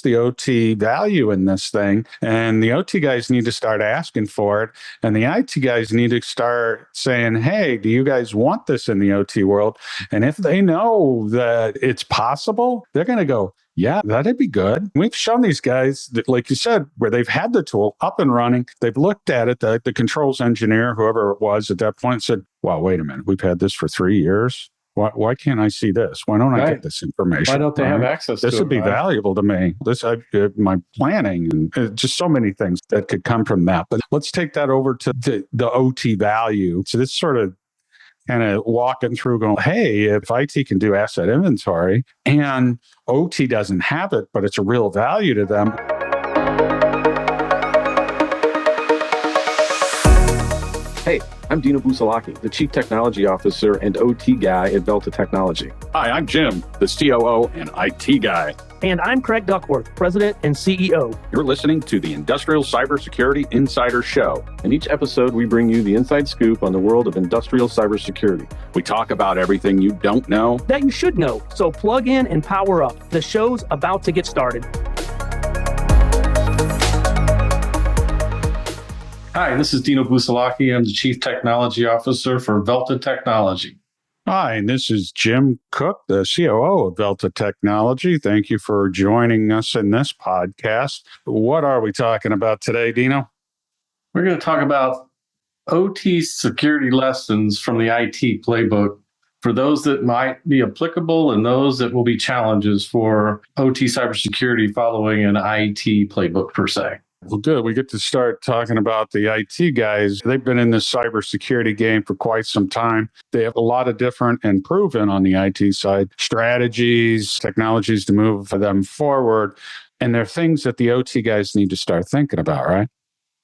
the OT value in this thing? And the OT guys need to start asking for it. And the IT guys need to start saying, hey, do you guys want this in the OT world? And if they know that it's possible, they're going to go, yeah, that'd be good. We've shown these guys that, like you said, where they've had the tool up and running. They've looked at it. The controls engineer, whoever it was at that point, said, wow, wait a minute. We've had this for 3 years. Why can't I see this? Why don't I get this information? Why don't they have access to it? This would be valuable to me. My planning and just so many things that could come from that. But let's take that over to the OT value. So this sort of kind of walking through going, hey, if IT can do asset inventory and OT doesn't have it, but it's a real value to them. Hey, I'm Dino Busalachi, the Chief Technology Officer and OT guy at VELTA Technology. Hi, I'm Jim, the COO and IT guy. And I'm Craig Duckworth, President and CEO. You're listening to the Industrial Cybersecurity Insider Show. In each episode, we bring you the inside scoop on the world of industrial cybersecurity. We talk about everything you don't know that you should know. So plug in and power up. The show's about to get started. Hi, this is Dino Busalachi. I'm the Chief Technology Officer for VELTA Technology. Hi, and this is Jim Cook, the COO of VELTA Technology. Thank you for joining us in this podcast. What are we talking about today, Dino? We're going to talk about OT security lessons from the IT Playbook for those that might be applicable and those that will be challenges for OT cybersecurity following an IT Playbook per se. Well, good. We get to start talking about the IT guys. They've been in the cybersecurity game for quite some time. They have a lot of different and proven on the IT side strategies, technologies to move them forward. And they're things that the OT guys need to start thinking about, right?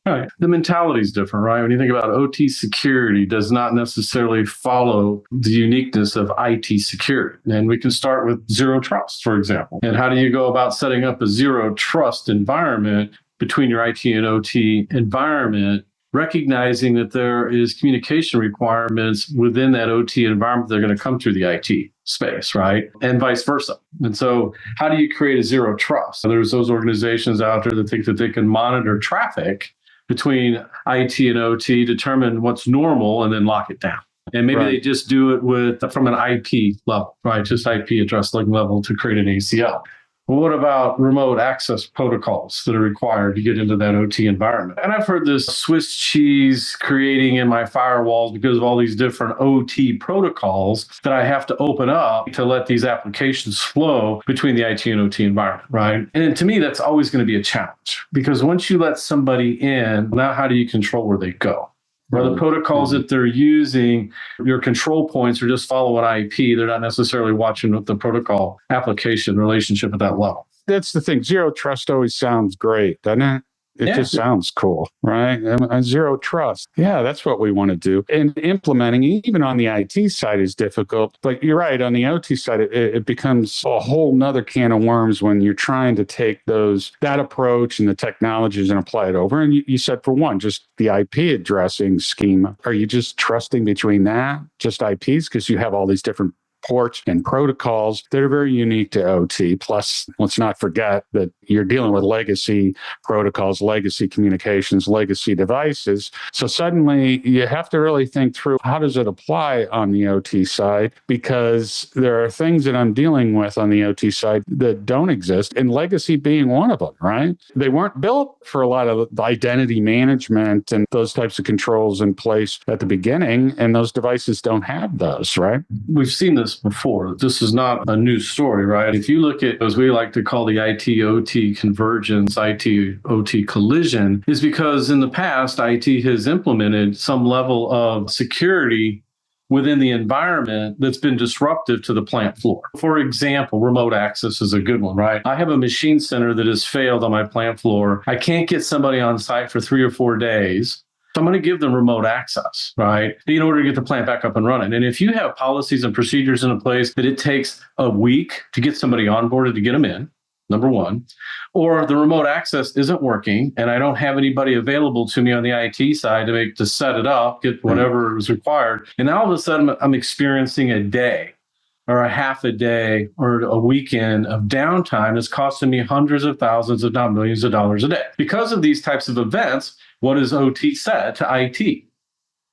Right. The mentality is different, right? When you think about OT security, does not necessarily follow the uniqueness of IT security. And we can start with zero trust, for example. And how do you go about setting up a zero trust environment between your IT and OT environment, recognizing that there is communication requirements within that OT environment that are going to come through the IT space, right? And vice versa. And so how do you create a zero trust? So there's those organizations out there that think that they can monitor traffic between IT and OT, determine what's normal, and then lock it down. And maybe they just do it from an IP level, right? Just IP address level to create an ACL. Well, what about remote access protocols that are required to get into that OT environment? And I've heard this Swiss cheese creating in my firewalls because of all these different OT protocols that I have to open up to let these applications flow between the IT and OT environment, right? And to me, that's always going to be a challenge because once you let somebody in, now how do you control where they go? Or the protocols that they're using, your control points are just following IP. They're not necessarily watching the protocol application relationship at that level. That's the thing. Zero trust always sounds great, doesn't it? It just sounds cool, right? Zero trust. Yeah, that's what we want to do. And implementing, even on the IT side, is difficult. But you're right, on the OT side, it becomes a whole nother can of worms when you're trying to take that approach and the technologies and apply it over. And you said, for one, just the IP addressing schema. Are you just trusting between that, just IPs? Because you have all these different ports and protocols that are very unique to OT. Plus, let's not forget that you're dealing with legacy protocols, legacy communications, legacy devices. So suddenly you have to really think through, how does it apply on the OT side? Because there are things that I'm dealing with on the OT side that don't exist, and legacy being one of them, right? They weren't built for a lot of identity management and those types of controls in place at the beginning, and those devices don't have those, right? We've seen this before. This is not a new story, right? If you look at, as we like to call the IT-OT convergence, IT-OT collision, is because in the past, IT has implemented some level of security within the environment that's been disruptive to the plant floor. For example, remote access is a good one, right? I have a machine center that has failed on my plant floor. I can't get somebody on site for 3 or 4 days. So I'm going to give them remote access, right, in order to get the plant back up and running. And if you have policies and procedures in place that it takes a week to get somebody onboarded to get them in, number one, or the remote access isn't working and I don't have anybody available to me on the IT side to set it up, get whatever is required, and now all of a sudden I'm experiencing a day or a half a day or a weekend of downtime is costing me hundreds of thousands, if not millions of dollars a day. Because of these types of events, what does OT said to IT?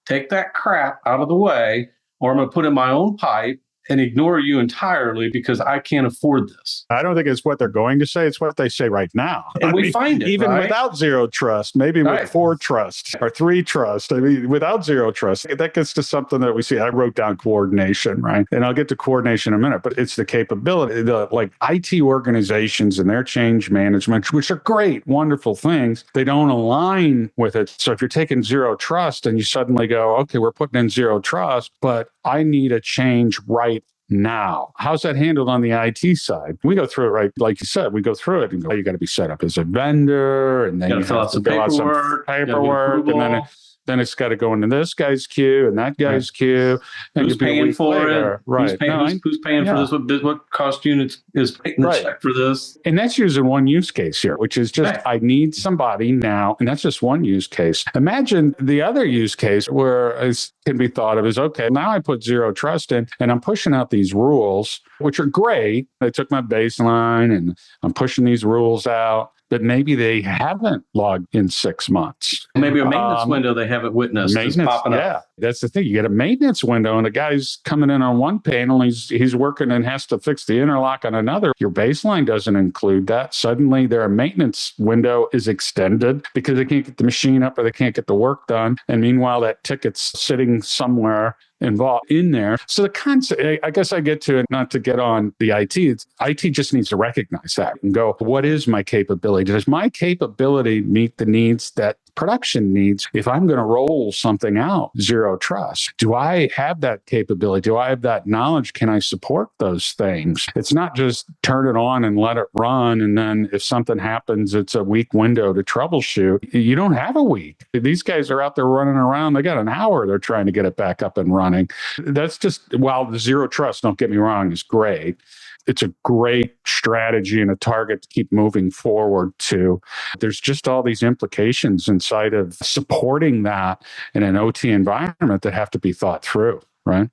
Take that crap out of the way, or I'm going to put in my own pipe and ignore you entirely because I can't afford this. I don't think it's what they're going to say. It's what they say right now. And we find it, even right? without zero trust, maybe with 4 trust or 3 trust. I mean, without zero trust, that gets to something that we see. I wrote down coordination, right? And I'll get to coordination in a minute, but it's the capability, the like IT organizations and their change management, which are great, wonderful things. They don't align with it. So if you're taking zero trust and you suddenly go, okay, we're putting in zero trust, but I need a change right now. How's that handled on the IT side? We go through it, right? Like you said, we go through it and go, you got to be set up as a vendor, and then you fill out some paperwork, and then it's got to go into this guy's queue and that guy's queue. And who's paying for it? Right. Who's paying for this? What cost units is paying the check for this? And that's using one use case here, which is just, I need somebody now. And that's just one use case. Imagine the other use case where it can be thought of as, okay, now I put zero trust in and I'm pushing out these rules, which are great. I took my baseline and I'm pushing these rules out. But maybe they haven't logged in 6 months. Maybe a maintenance window they haven't witnessed is popping up. That's the thing. You get a maintenance window and a guy's coming in on one panel, he's working and has to fix the interlock on another. Your baseline doesn't include that. Suddenly their maintenance window is extended because they can't get the machine up or they can't get the work done. And meanwhile, that ticket's sitting somewhere involved in there. So the concept, I guess I get to it, not to get on the IT, IT just needs to recognize that and go, what is my capability? Does my capability meet the needs that production needs? If I'm going to roll something out, zero trust, do I have that capability? Do I have that knowledge? Can I support those things? It's not just turn it on and let it run. And then if something happens, it's a week window to troubleshoot. You don't have a week. These guys are out there running around. They got an hour. They're trying to get it back up and running. That's just, while the zero trust, don't get me wrong, is great. It's a great strategy and a target to keep moving forward to. There's just all these implications inside of supporting that in an OT environment that have to be thought through, right?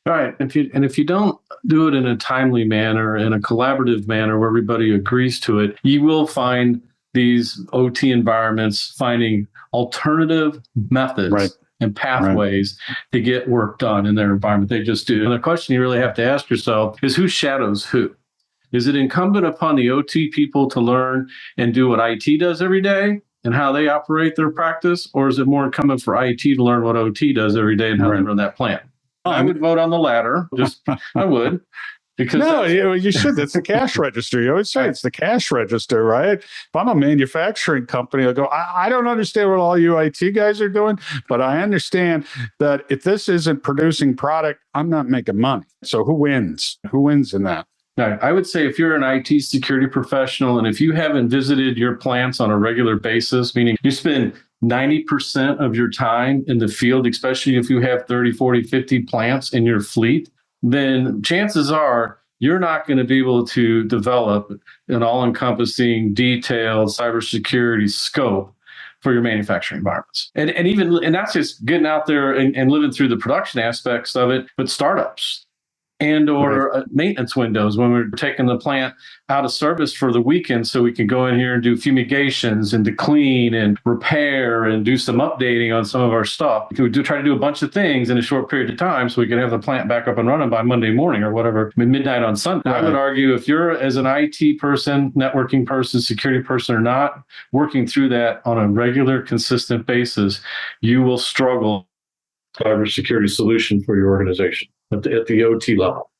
Right. If you don't do it in a timely manner, in a collaborative manner where everybody agrees to it, you will find these OT environments finding alternative methods and pathways to get work done in their environment. They just do. And the question you really have to ask yourself is, who shadows who? Is it incumbent upon the OT people to learn and do what IT does every day and how they operate their practice? Or is it more incumbent for IT to learn what OT does every day and how they run that plant? I would vote on the latter. I would. Because you should. That's the cash register. You always say it's the cash register, right? If I'm a manufacturing company, I'll go, I don't understand what all you IT guys are doing, but I understand that if this isn't producing product, I'm not making money. So who wins? Who wins in that? I would say if you're an IT security professional and if you haven't visited your plants on a regular basis, meaning you spend 90% of your time in the field, especially if you have 30, 40, 50 plants in your fleet, then chances are you're not going to be able to develop an all-encompassing, detailed cybersecurity scope for your manufacturing environments. And that's just getting out there and living through the production aspects of it, but startups or maintenance windows when we're taking the plant out of service for the weekend so we can go in here and do fumigations and to clean and repair and do some updating on some of our stuff. We do try to do a bunch of things in a short period of time so we can have the plant back up and running by Monday morning or whatever, midnight on Sunday. I would argue if you're, as an IT person, networking person, security person or not, working through that on a regular, consistent basis, you will struggle cybersecurity solution for your organization at the OT level.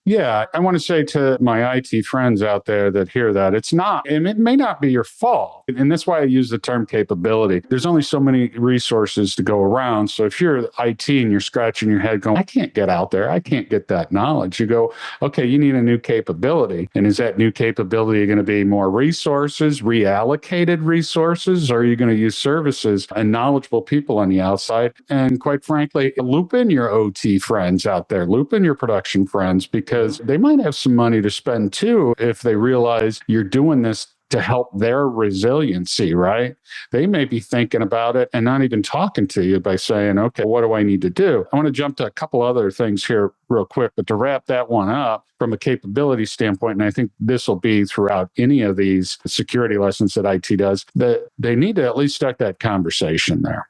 Yeah, I want to say to my IT friends out there that hear that, it may not be your fault. And that's why I use the term capability. There's only so many resources to go around. So if you're IT and you're scratching your head going, I can't get out there, I can't get that knowledge. You go, okay, you need a new capability. And is that new capability going to be more resources, reallocated resources? Or are you going to use services and knowledgeable people on the outside? And quite frankly, loop in your OT friends out there, loop in your production friends, because they might have some money to spend too if they realize you're doing this to help their resiliency, right? They may be thinking about it and not even talking to you by saying, okay, what do I need to do? I want to jump to a couple other things here real quick, but to wrap that one up from a capability standpoint, and I think this will be throughout any of these security lessons that IT does, that they need to at least start that conversation there.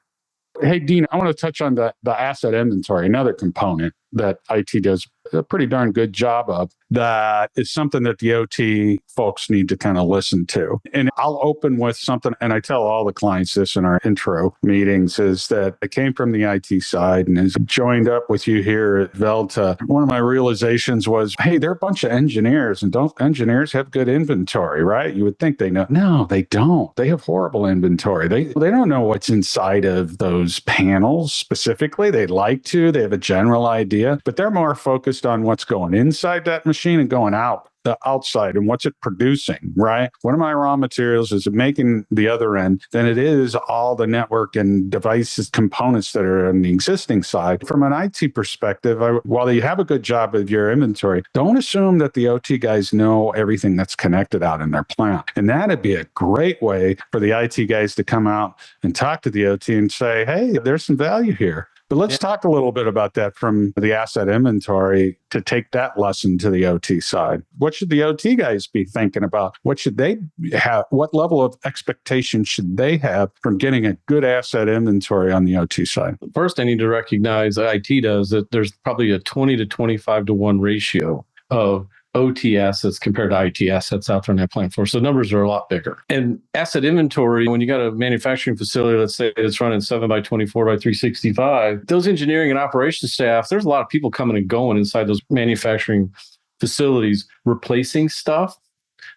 Hey, Dean, I want to touch on the asset inventory, another component that IT does a pretty darn good job of. That is something that the OT folks need to kind of listen to. And I'll open with something, and I tell all the clients this in our intro meetings, is that I came from the IT side and has joined up with you here at VELTA. One of my realizations was, hey, they're a bunch of engineers, and don't engineers have good inventory, right? You would think they know. No, they don't. They have horrible inventory. They don't know what's inside of those panels specifically. They'd like to. They have a general idea, but they're more focused on what's going inside that machine and going out the outside and what's it producing, right? What are my raw materials? Is it making the other end than it is all the network and devices components that are on the existing side? From an IT perspective, while you have a good job of your inventory, don't assume that the OT guys know everything that's connected out in their plant. And that'd be a great way for the IT guys to come out and talk to the OT and say, hey, there's some value here. But let's talk a little bit about that from the asset inventory to take that lesson to the OT side. What should the OT guys be thinking about? What should they have? What level of expectation should they have from getting a good asset inventory on the OT side? First, I need to recognize IT does that there's probably a 20 to 25 to 1 ratio of OT assets compared to IT assets out there in that plant floor. So the numbers are a lot bigger. And asset inventory, when you got a manufacturing facility, let's say it's running 7 by 24 by 365, those engineering and operations staff, there's a lot of people coming and going inside those manufacturing facilities, replacing stuff,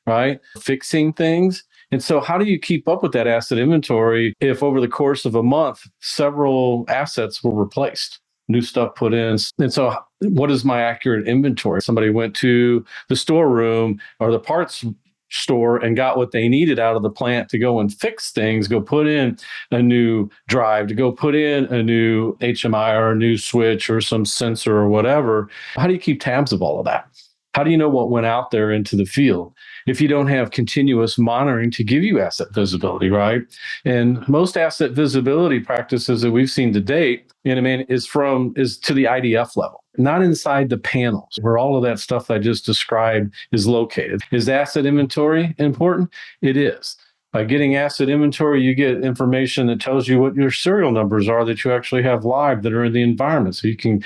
right? Fixing things. And so how do you keep up with that asset inventory if over the course of a month, several assets were replaced? New stuff put in. And so what is my accurate inventory? Somebody went to the storeroom or the parts store and got what they needed out of the plant to go and fix things, go put in a new drive, to go put in a new HMI or a new switch or some sensor or whatever. How do you keep tabs of all of that? How do you know what went out there into the field if you don't have continuous monitoring to give you asset visibility, right? And most asset visibility practices that we've seen to date, is to the IDF level, not inside the panels where all of that stuff I just described is located. Is asset inventory important? It is. By getting asset inventory, you get information that tells you what your serial numbers are that you actually have live that are in the environment. So you can,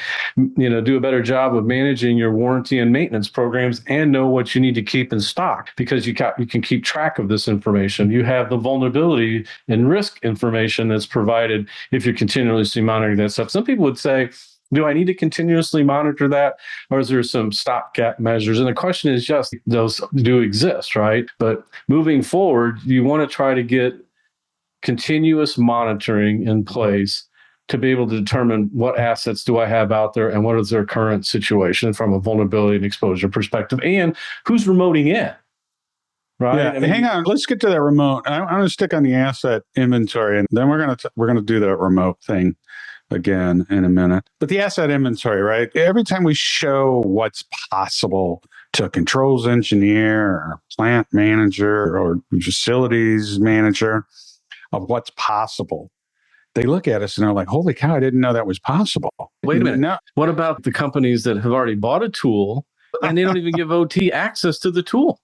do a better job of managing your warranty and maintenance programs and know what you need to keep in stock because you can keep track of this information. You have the vulnerability and risk information that's provided if you're continuously monitoring that stuff. Some people would say, do I need to continuously monitor that? Or is there some stopgap measures? And the question is just, those do exist, right? But moving forward, you want to try to get continuous monitoring in place to be able to determine what assets do I have out there and what is their current situation from a vulnerability and exposure perspective and who's remoting in. Right. Yeah, hang on. Let's get to that remote. I'm going to stick on the asset inventory, and then we're going to do that remote thing again in a minute. But the asset inventory, right? Every time we show what's possible to a controls engineer or plant manager or facilities manager of what's possible, they look at us and they're like, holy cow, I didn't know that was possible. Wait a minute. No. What about the companies that have already bought a tool and they don't even give OT access to the tool?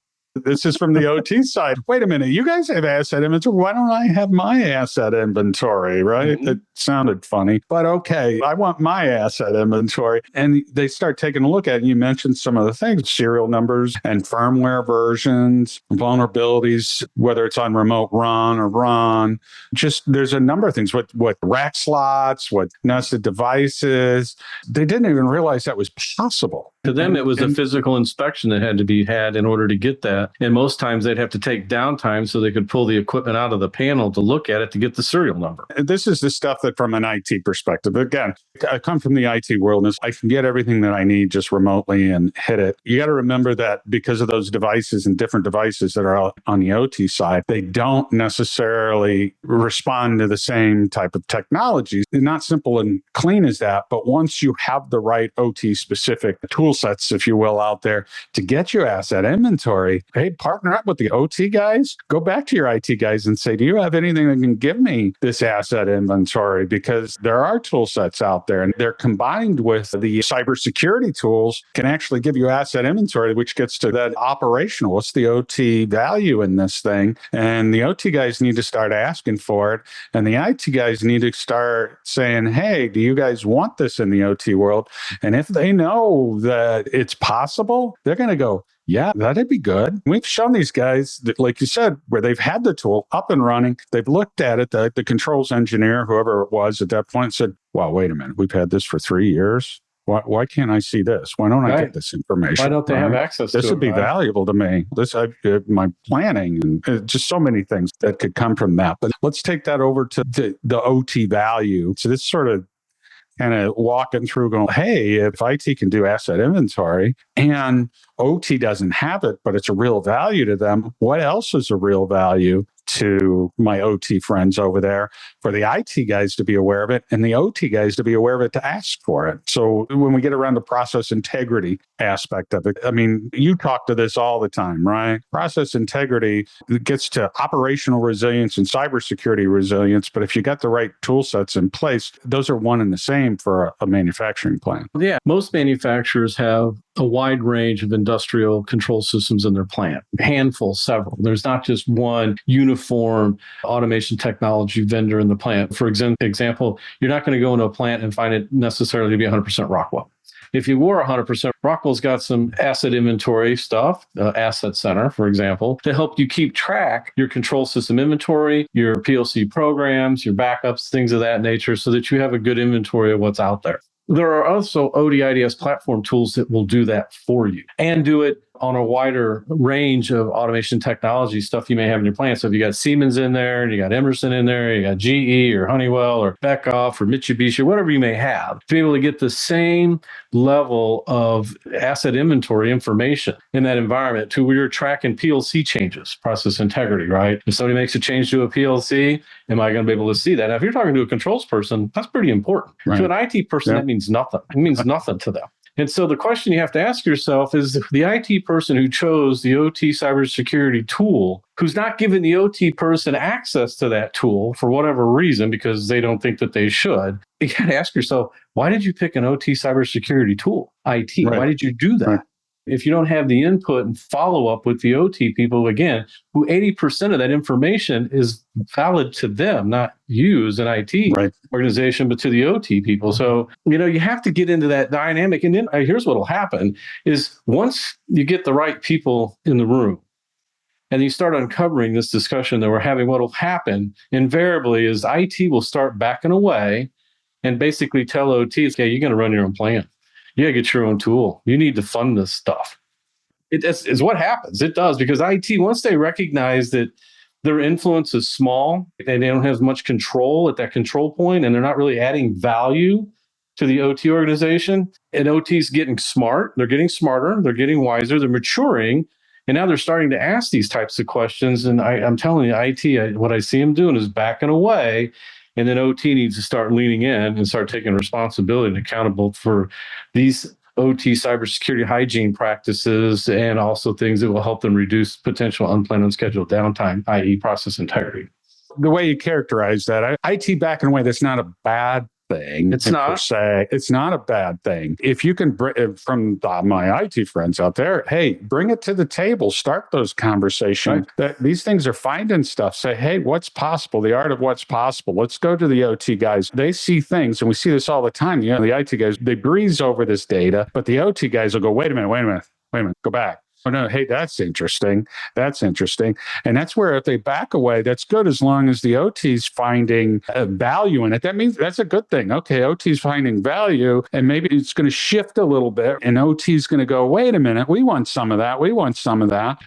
This is from the OT side. Wait a minute. You guys have asset inventory. Why don't I have my asset inventory? Right? Mm-hmm. It sounded funny, but okay. I want my asset inventory. And they start taking a look at it. You mentioned some of the things, serial numbers and firmware versions, vulnerabilities, whether it's on remote run or run. Just there's a number of things. What rack slots, what nested devices. They didn't even realize that was possible. To them, it was a physical inspection that had to be had in order to get that. And most times they'd have to take downtime so they could pull the equipment out of the panel to look at it to get the serial number. This is the stuff that from an IT perspective, again, I come from the IT world and I can get everything that I need just remotely and hit it. You got to remember that because of those devices and different devices that are on the OT side, they don't necessarily respond to the same type of technologies. They're not simple and clean as that. But once you have the right OT specific tool tool sets, if you will, out there to get you asset inventory. Hey, partner up with the OT guys. Go back to your IT guys and say, do you have anything that can give me this asset inventory? Because there are tool sets out there, and they're combined with the cybersecurity tools can actually give you asset inventory, which gets to that operational. What's the OT value in this thing? And the OT guys need to start asking for it. And the IT guys need to start saying, hey, do you guys want this in the OT world? And if they know that it's possible, they're going to go, yeah, that'd be good. We've shown these guys that, like you said, where they've had the tool up and running. They've looked at it. The controls engineer, whoever it was at that point, said, wow, wait a minute. We've had this for 3 years. Why can't I see this? Why don't I get this information? Why don't they have access to it? This would be valuable to me. My planning and just so many things that could come from that. But let's take that over to the OT value. So this sort of kind of walking through going, hey, if IT can do asset inventory and OT doesn't have it, but it's a real value to them, what else is a real value to my OT friends over there for the IT guys to be aware of it and the OT guys to be aware of it to ask for it? So when we get around the process integrity aspect of it, I mean, you talk to this all the time, right? Process integrity gets to operational resilience and cybersecurity resilience. But if you got the right tool sets in place, those are one and the same for a manufacturing plant. Yeah. Most manufacturers have a wide range of industrial control systems in their plant, a handful, several. There's not just one uniform automation technology vendor in the plant. For example, you're not going to go into a plant and find it necessarily to be 100% Rockwell. If you were 100%, Rockwell's got some asset inventory stuff, Asset Center, for example, to help you keep track your control system inventory, your PLC programs, your backups, things of that nature, so that you have a good inventory of what's out there. There are also ODIDS platform tools that will do that for you and do it on a wider range of automation technology stuff you may have in your plant. So if you got Siemens in there and you got Emerson in there, you got GE or Honeywell or Beckhoff or Mitsubishi, or whatever you may have, to be able to get the same level of asset inventory information in that environment to where you're tracking PLC changes, process integrity, right? If somebody makes a change to a PLC, am I going to be able to see that? Now, if you're talking to a controls person, that's pretty important. Right. To an IT person, that means nothing. It means nothing to them. And so the question you have to ask yourself is the IT person who chose the OT cybersecurity tool, who's not giving the OT person access to that tool for whatever reason, because they don't think that they should, you got to ask yourself, why did you pick an OT cybersecurity tool, IT? Right. Why did you do that? Right. If you don't have the input and follow up with the OT people, again, who 80% of that information is valid to them, not you as an IT organization, but to the OT people. So, you have to get into that dynamic. And then here's what will happen is once you get the right people in the room and you start uncovering this discussion that we're having, what will happen invariably is IT will start backing away and basically tell OT, okay, you're going to run your own plant. You got to get your own tool. You need to fund this stuff. It's what happens. It does, because IT, once they recognize that their influence is small and they don't have much control at that control point, and they're not really adding value to the OT organization, and OT's getting smart. They're getting smarter. They're getting wiser. They're maturing. And now they're starting to ask these types of questions. And I'm telling you, IT, what I see them doing is backing away. And then OT needs to start leaning in and start taking responsibility and accountable for these OT cybersecurity hygiene practices, and also things that will help them reduce potential unplanned, unscheduled downtime, i.e. process integrity. The way you characterize that, IT backing away, that's not a bad thing. It's not. Per se. It's not a bad thing. If you can, from my IT friends out there, hey, bring it to the table. Start those conversations. That these things are finding stuff. Say, hey, what's possible? The art of what's possible. Let's go to the OT guys. They see things, and we see this all the time. The IT guys, they breeze over this data, but the OT guys will go, wait a minute, go back. Oh, no, hey, that's interesting. And that's where if they back away, that's good, as long as the OT's finding value in it. That means that's a good thing. Okay, OT's finding value, and maybe it's going to shift a little bit, and OT's going to go, wait a minute, we want some of that.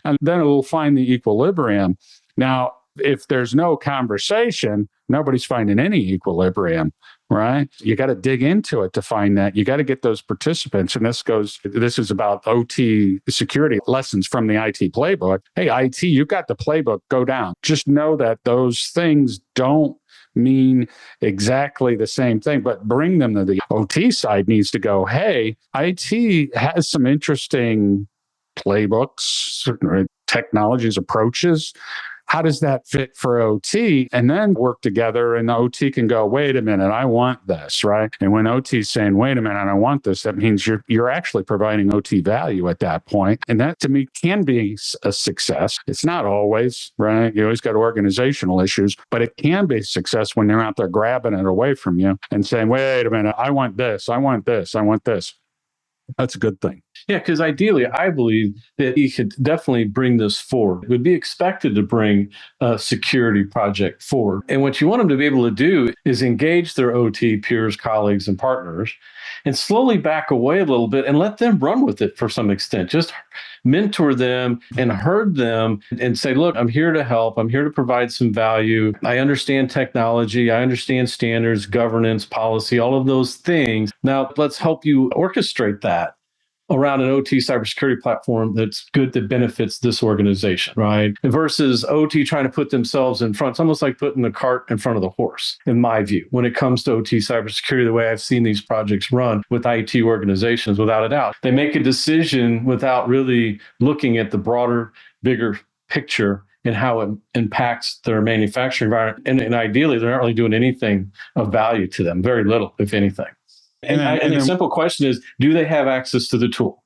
And then it'll find the equilibrium. Now, if there's no conversation, nobody's finding any equilibrium. right? You got to dig into it to find that. You got to get those participants. And this is about OT security lessons from the IT playbook. Hey, IT, you got the playbook, go down. Just know that those things don't mean exactly the same thing, but bring them to the OT side needs to go, hey, IT has some interesting playbooks, technologies, approaches. How does that fit for OT? And then work together, and the OT can go, wait a minute, I want this, right? And when OT is saying, wait a minute, I want this, that means you're actually providing OT value at that point. And that to me can be a success. It's not always, right? You always got organizational issues, but it can be a success when they're out there grabbing it away from you and saying, wait a minute, I want this, I want this, I want this. That's a good thing. Yeah, because ideally, I believe that he could definitely bring this forward. Would be expected to bring a security project forward. And what you want them to be able to do is engage their OT peers, colleagues, and partners, and slowly back away a little bit and let them run with it for some extent. Just mentor them and herd them and say, look, I'm here to help. I'm here to provide some value. I understand technology. I understand standards, governance, policy, all of those things. Now, let's help you orchestrate that around an OT cybersecurity platform that's good, that benefits this organization, right? Versus OT trying to put themselves in front. It's almost like putting the cart in front of the horse, in my view, when it comes to OT cybersecurity, the way I've seen these projects run with IT organizations, without a doubt. They make a decision without really looking at the broader, bigger picture and how it impacts their manufacturing environment. And ideally, they're not really doing anything of value to them, very little, if anything. And the simple question is, do they have access to the tool?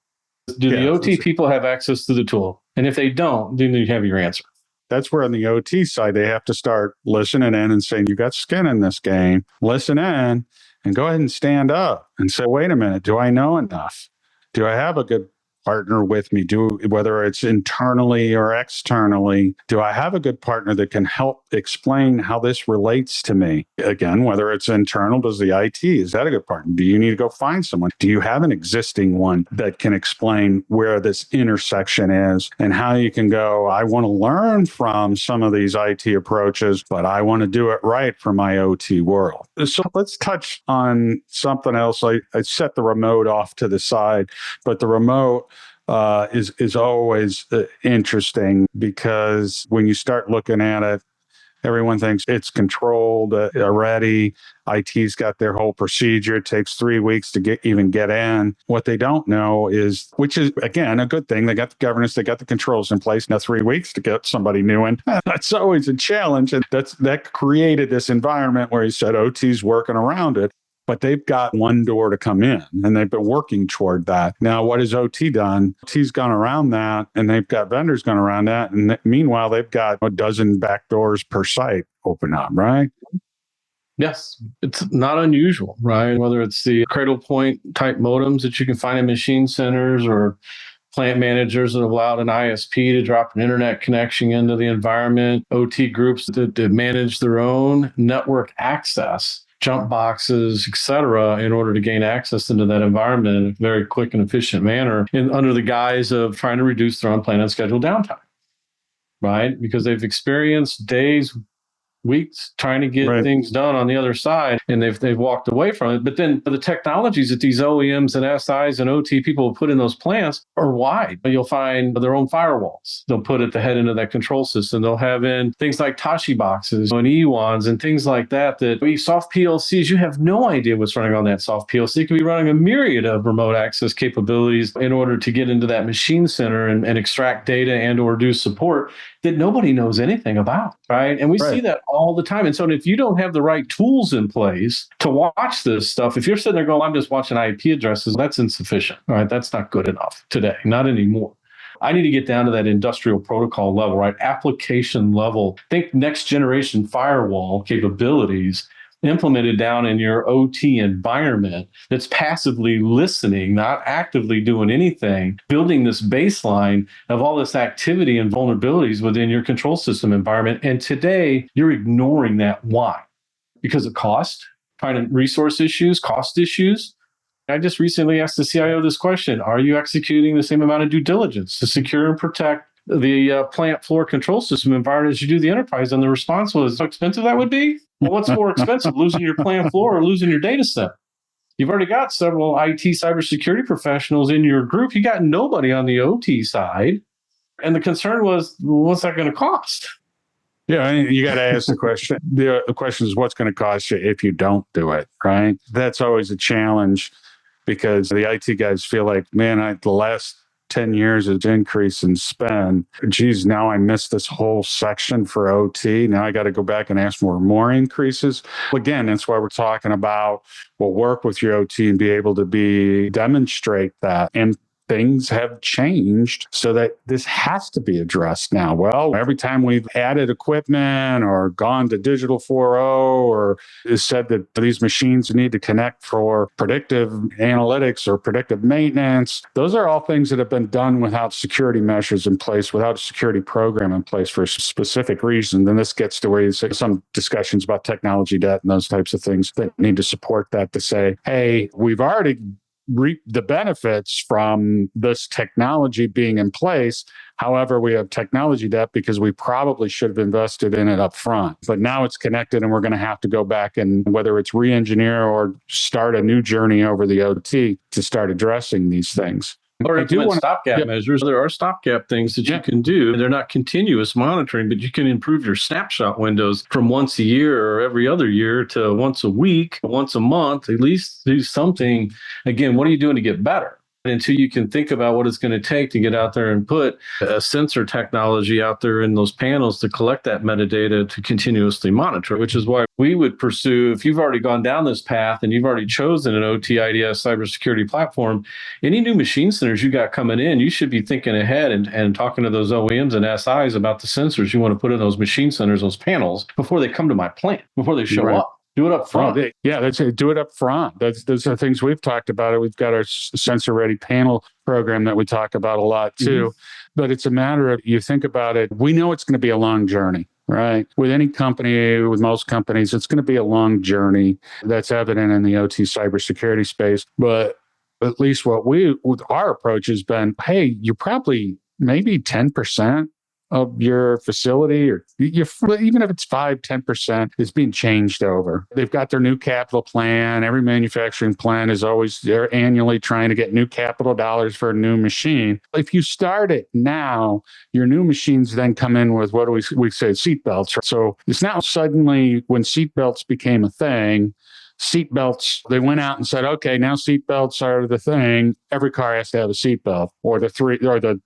Do the OT people have access to the tool? And if they don't, then you have your answer. That's where on the OT side, they have to start listening in and saying, you got skin in this game. Listen in and go ahead and stand up and say, wait a minute, do I know enough? Do I have a good partner with me? Whether it's internally or externally, do I have a good partner that can help explain how this relates to me? Again, whether it's internal, does the IT, is that a good partner? Do you need to go find someone? Do you have an existing one that can explain where this intersection is and how you can go, I want to learn from some of these IT approaches, but I want to do it right for my OT world. So let's touch on something else. I set the remote off to the side, but the remote is always interesting, because when you start looking at it, everyone thinks it's controlled already. IT's got their whole procedure. It takes 3 weeks to get in. What they don't know is, which is, again, a good thing. They got the governance, they got the controls in place. Now 3 weeks to get somebody new in. That's always a challenge. And that created this environment where he said OT's working around it. But they've got one door to come in, and they've been working toward that. Now, what has OT done? OT's gone around that, and they've got vendors going around that. And meanwhile, they've got a dozen back doors per site open up, right? Yes, it's not unusual, right? Whether it's the cradle point type modems that you can find in machine centers, or plant managers that have allowed an ISP to drop an internet connection into the environment, OT groups that manage their own network access, jump boxes, et cetera, in order to gain access into that environment in a very quick and efficient manner, under the guise of trying to reduce their unplanned and scheduled downtime, right? Because they've experienced days, weeks trying to get things done on the other side, and they've walked away from it. But then the technologies that these OEMs and SIs and OT people put in those plants are wide. You'll find their own firewalls. They'll put at the head end of that control system. They'll have in things like Tashi boxes and EWANs and things like that. Soft PLCs, you have no idea what's running on that soft PLC. It could be running a myriad of remote access capabilities in order to get into that machine center and extract data and or do support that nobody knows anything about, right? And we see that all the time. And so if you don't have the right tools in place to watch this stuff, if you're sitting there going, I'm just watching IP addresses, that's insufficient, right? That's not good enough today, not anymore. I need to get down to that industrial protocol level, right? Application level. Think next generation firewall capabilities implemented down in your OT environment that's passively listening, not actively doing anything, building this baseline of all this activity and vulnerabilities within your control system environment. And today, you're ignoring that. Why? Because of cost, resource issues, cost issues. I just recently asked the CIO this question: are you executing the same amount of due diligence to secure and protect the plant floor control system environment as you do the enterprise. And the response was, how expensive that would be? Well, what's more expensive, losing your plant floor or losing your data center? You've already got several IT cybersecurity professionals in your group. You got nobody on the OT side. And the concern was, well, what's that going to cost? Yeah, you got to ask the question. The question is, what's going to cost you if you don't do it, right? That's always a challenge because the IT guys feel like, man, the last 10 years has increase in spend. Geez, now I missed this whole section for OT. Now I got to go back and ask for more increases. Again, that's why we're talking about, we'll work with your OT and be able to demonstrate that. And things have changed so that this has to be addressed now. Well, every time we've added equipment or gone to digital 4.0 or said that these machines need to connect for predictive analytics or predictive maintenance, those are all things that have been done without security measures in place, without a security program in place for a specific reason. Then this gets to where you say some discussions about technology debt and those types of things that need to support that, to say, hey, we've already reap the benefits from this technology being in place. However, we have technology debt because we probably should have invested in it up front. But now it's connected and we're going to have to go back and whether it's re-engineer or start a new journey over the OT to start addressing these things. Or implement stopgap measures. There are stopgap things that you can do. They're not continuous monitoring, but you can improve your snapshot windows from once a year or every other year to once a week, once a month, at least do something. Again, what are you doing to get better? Until you can think about what it's going to take to get out there and put a sensor technology out there in those panels to collect that metadata to continuously monitor, which is why we would pursue, if you've already gone down this path and you've already chosen an OT IDS cybersecurity platform, any new machine centers you got coming in, you should be thinking ahead and talking to those OEMs and SIs about the sensors you want to put in those machine centers, those panels, before they come to my plant, before they show up. Do it up front. That's it. Do it up front. Those are things we've talked about. We've got our sensor ready panel program that we talk about a lot too. Mm-hmm. But it's a matter of, you think about it, we know it's going to be a long journey, right? With any company, with most companies, it's going to be a long journey. That's evident in the OT cybersecurity space. But at least our approach has been, hey, you probably maybe 10% of your facility, or even if it's 5-10%, is being changed over. They've got their new capital plan. Every manufacturing plant is always, they're annually trying to get new capital dollars for a new machine. If you start it now, your new machines then come in with what we say seatbelts. So it's now suddenly, when seatbelts became a thing, they went out and said, okay, now seatbelts are the thing. Every car has to have a seatbelt, or the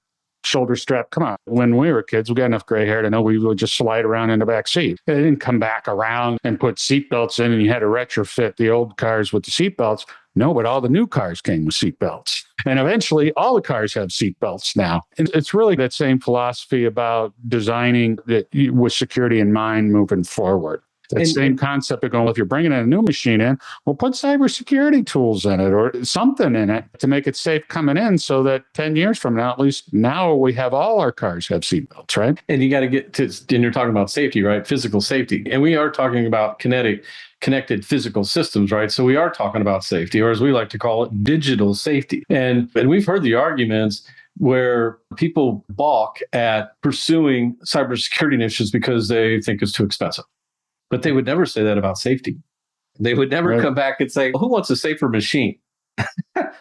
shoulder strap. Come on. When we were kids, we got enough gray hair to know we would just slide around in the back seat. They didn't come back around and put seatbelts in and you had to retrofit the old cars with the seatbelts. No, but all the new cars came with seatbelts. And eventually all the cars have seatbelts now. And it's really that same philosophy about designing that with security in mind moving forward. That same concept of going, well, if you're bringing in a new machine in, we'll put cybersecurity tools in it or something in it to make it safe coming in, so that 10 years from now, at least now we have all our cars have seatbelts, right? And you got to get to, and you're talking about safety, right? Physical safety. And we are talking about connected physical systems, right? So we are talking about safety, or as we like to call it, digital safety. And we've heard the arguments where people balk at pursuing cybersecurity initiatives because they think it's too expensive. But they would never say that about safety. They would never come back and say, well, who wants a safer machine?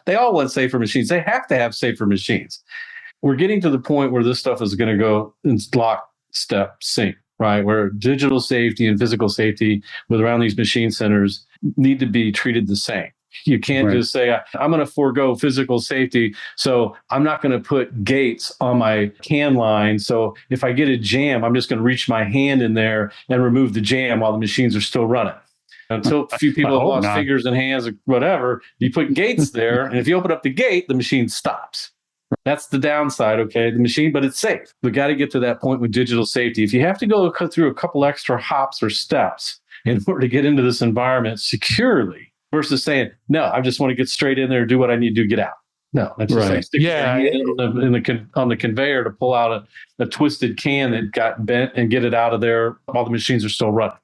They all want safer machines. They have to have safer machines. We're getting to the point where this stuff is going to go in lockstep sync, right? Where digital safety and physical safety around these machine centers need to be treated the same. You can't just say, I'm going to forego physical safety, so I'm not going to put gates on my can line. So if I get a jam, I'm just going to reach my hand in there and remove the jam while the machines are still running. Until a few people have lost fingers and hands or whatever, you put gates there, and if you open up the gate, the machine stops. That's the downside, okay, the machine, but it's safe. We got to get to that point with digital safety. If you have to go cut through a couple extra hops or steps in order to get into this environment securely, versus saying, no, I just want to get straight in there and do what I need to do, get out. No, that's just like stick your hand on the conveyor to pull out a twisted can that got bent and get it out of there while the machines are still running.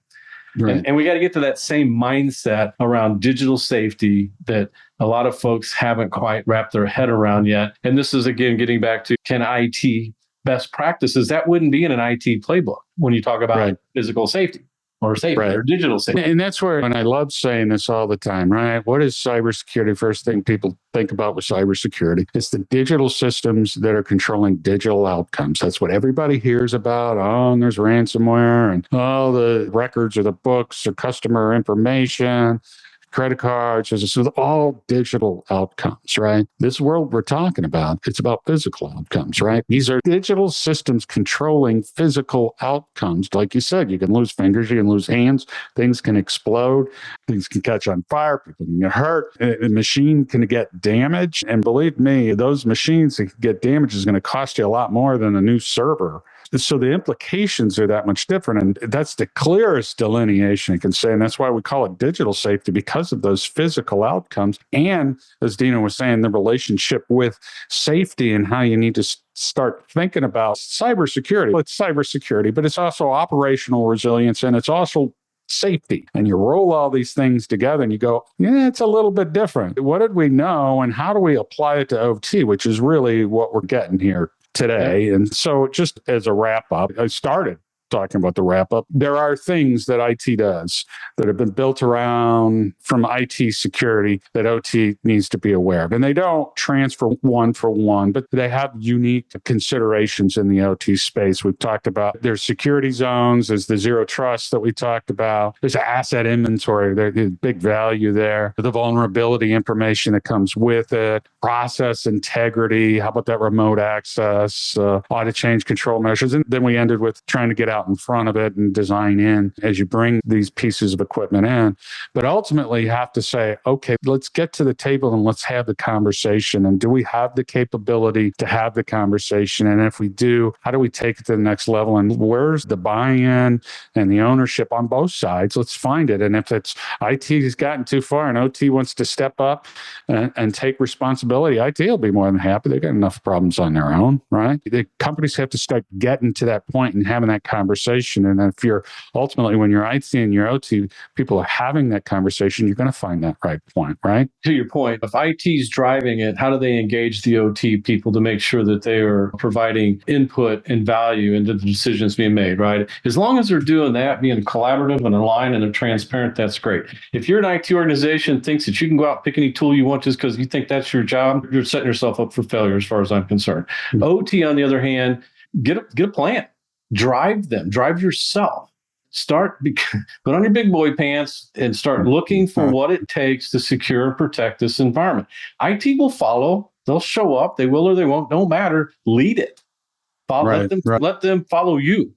Right. And we got to get to that same mindset around digital safety that a lot of folks haven't quite wrapped their head around yet. And this is, again, getting back to, can IT best practices, that wouldn't be in an IT playbook when you talk about physical safety or safety or digital safety. And that's where, and I love saying this all the time, right? What is cybersecurity? First thing people think about with cybersecurity, it's the digital systems that are controlling digital outcomes. That's what everybody hears about. Oh, and there's ransomware and all the records or the books or customer information, credit cards, so all digital outcomes, right? This world we're talking about, it's about physical outcomes, right? These are digital systems controlling physical outcomes. Like you said, you can lose fingers, you can lose hands, things can explode, things can catch on fire, people can get hurt, a machine can get damaged. And believe me, those machines that can get damaged is going to cost you a lot more than a new server. So the implications are that much different. And that's the clearest delineation you can say. And that's why we call it digital safety, because of those physical outcomes. And as Dino was saying, the relationship with safety and how you need to start thinking about cybersecurity. Well, it's cybersecurity, but it's also operational resilience, and it's also safety. And you roll all these things together and you go, yeah, it's a little bit different. What did we know and how do we apply it to OT, which is really what we're getting here today. And so just as a wrap up, I started talking about the wrap up. There are things that IT does that have been built around from IT security that OT needs to be aware of. And they don't transfer one for one, but they have unique considerations in the OT space. We've talked about there's security zones, there's the zero trust that we talked about, there's asset inventory, there's big value there, the vulnerability information that comes with it, process integrity, how about that remote access, audit change control measures. And then we ended with trying to get out in front of it and design in as you bring these pieces of equipment in. But ultimately, you have to say, okay, let's get to the table and let's have the conversation. And do we have the capability to have the conversation? And if we do, how do we take it to the next level? And where's the buy-in and the ownership on both sides? Let's find it. And if it's IT has gotten too far and OT wants to step up and take responsibility, IT will be more than happy. They've got enough problems on their own, right? The companies have to start getting to that point and having that conversation. And if you're ultimately, when you're IT and you're OT, people are having that conversation, you're going to find that right point, right? To your point, if IT is driving it, how do they engage the OT people to make sure that they are providing input and value into the decisions being made, right? As long as they're doing that, being collaborative and aligned and they're transparent, that's great. If you're an IT organization that thinks that you can go out and pick any tool you want just because you think that's your job, you're setting yourself up for failure as far as I'm concerned. Mm-hmm. OT, on the other hand, get a plan. Drive yourself. Put on your big boy pants and start looking for what it takes to secure and protect this environment. IT will follow. They'll show up. They will or they won't. No matter. Lead it. Let them follow you.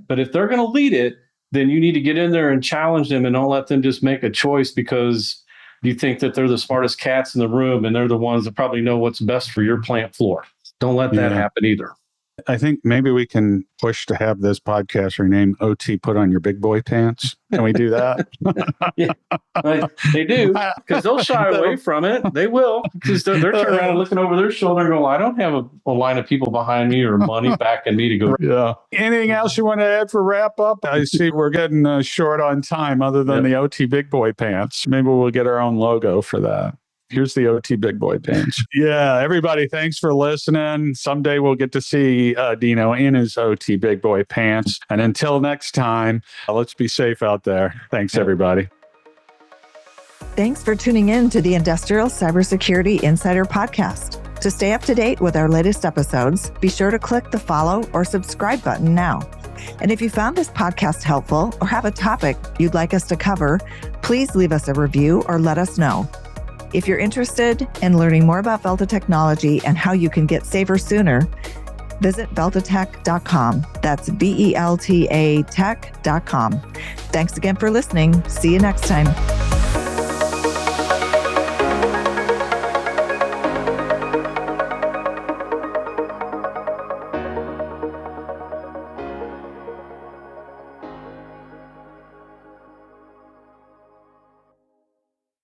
But if they're going to lead it, then you need to get in there and challenge them and don't let them just make a choice because you think that they're the smartest cats in the room and they're the ones that probably know what's best for your plant floor. Don't let that happen either. I think maybe we can push to have this podcast renamed OT Put on Your Big Boy Pants. Can we do that? Yeah, they do, because they'll shy away from it. They will, because they're turning around and looking over their shoulder and going, I don't have a line of people behind me or money backing me to go. Yeah. Anything else you want to add for wrap up? I see we're getting short on time other than the OT Big Boy Pants. Maybe we'll get our own logo for that. Here's the OT Big Boy Pants. Yeah, everybody, thanks for listening. Someday we'll get to see Dino in his OT Big Boy Pants. And until next time, let's be safe out there. Thanks, everybody. Thanks for tuning in to the Industrial Cybersecurity Insider Podcast. To stay up to date with our latest episodes, be sure to click the follow or subscribe button now. And if you found this podcast helpful or have a topic you'd like us to cover, please leave us a review or let us know. If you're interested in learning more about VELTA technology and how you can get safer sooner, visit VELTAtech.com. That's VELTA tech.com. Thanks again for listening. See you next time.